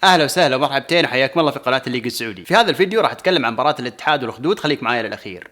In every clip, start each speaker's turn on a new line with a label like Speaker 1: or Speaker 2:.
Speaker 1: اهلا وسهلا ومرحبتين وحياكم الله في قناه الليج السعودي. في هذا الفيديو راح اتكلم عن مباراه الاتحاد والاخدود، خليك معايا للاخير.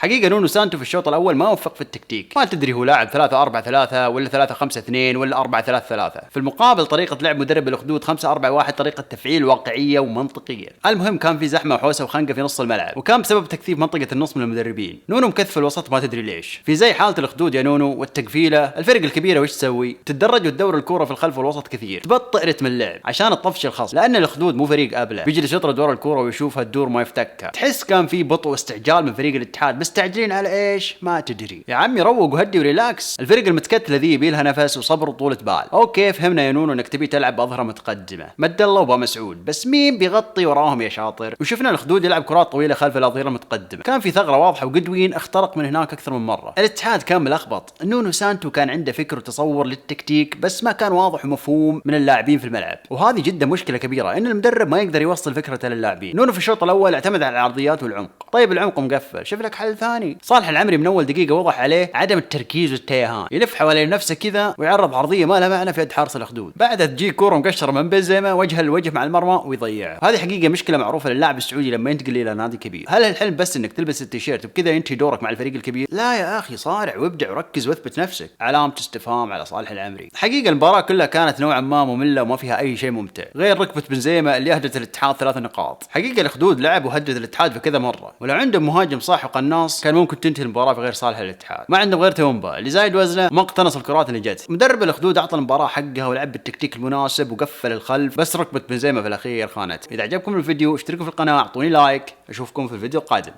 Speaker 1: حقيقة نونو سانتو في الشوط الأول ما وفق في التكتيك، ما تدري هو لاعب 3-4-3 ولا 3-5-2 ولا 4-3-3. في المقابل طريقة لعب مدرب الأخدود 5-4-1 طريقة تفعيل واقعية ومنطقية. المهم كان في زحمة وحوسة وخنقة في نص الملعب، وكان بسبب تكثيف منطقة النص من المدربين. نونو مكثف الوسط ما تدري ليش. في زي حالة الأخدود يا نونو والتقفيلة، الفرق الكبيرة وش تسوي؟ تتدرج وتدور الكورة في الخلف والوسط كثير، تبطئ رتم اللعب عشان تطفش الخصم، لأن الأخدود مو فريق أبله بيجلس يطرد ورا الكورة ويشوفها تدور ما يفتكها. تحس كان في بطء واستعجال من فريق الاتحاد، مستعجلين على ايش؟ ما تدري. يا عمي روق وهدي وريلاكس. الفرق المتكتله ذي يبيلها نفس وصبر وطولة بال. اوكي فهمنا يا نونو انك تبي تلعب باظهره متقدمه، مد الله وبا مسعود، بس مين بيغطي وراهم يا شاطر؟ وشفنا الخدود يلعب كرات طويله خلف الاظهره المتقدمه، كان في ثغره واضحه وقدوين اخترق من هناك اكثر من مره. الاتحاد كان ملخبط. نونو سانتو كان عنده فكر وتصور للتكتيك بس ما كان واضح ومفهوم من اللاعبين في الملعب، وهذه جدا مشكله كبيره ان المدرب ما يقدر يوصل فكرته للاعبين. نونو في الشوط الاول اعتمد على العرضيات والعمق. طيب العمق مقفل، شوف لك حل ثاني. صالح العمري من اول دقيقه وضح عليه عدم التركيز والتيهان، يلف حوالين نفسه كذا ويعرض عرضيه ما لها معنى في يد حارس الاخدود، بعدها تجي كوره مقشره من بنزيما وجه لوجه مع المرمى ويضيعها. هذه حقيقه مشكله معروفه للاعب السعودي لما ينتقل الى نادي كبير. هل الحلم بس انك تلبس التيشيرت وبكذا ينتهي دورك مع الفريق الكبير؟ لا يا اخي، صارع وابدع وركز واثبت نفسك. علامه استفهام على صالح العمري. حقيقه المباراه كلها كانت نوعا ما ممله وما فيها اي شيء ممتع غير ركبه بنزيما اللي اهدت الاتحاد 3 نقاط. حقيقه الاخدود لعب وهدد الاتحاد في كذا مره، ولو عندهم مهاجم صح وقناص كان ممكن تنتهي المباراه في غير صالح الاتحاد. ما عندهم غير تومبا اللي زايد وزنه وما اقتنص الكرات اللي جت. مدرب الاخدود اعطى المباراه حقها ولعب بالتكتيك المناسب وقفل الخلف، بس ركبه بنزيما في الاخير خانت. اذا عجبكم الفيديو اشتركوا في القناه، اعطوني لايك، اشوفكم في الفيديو القادم.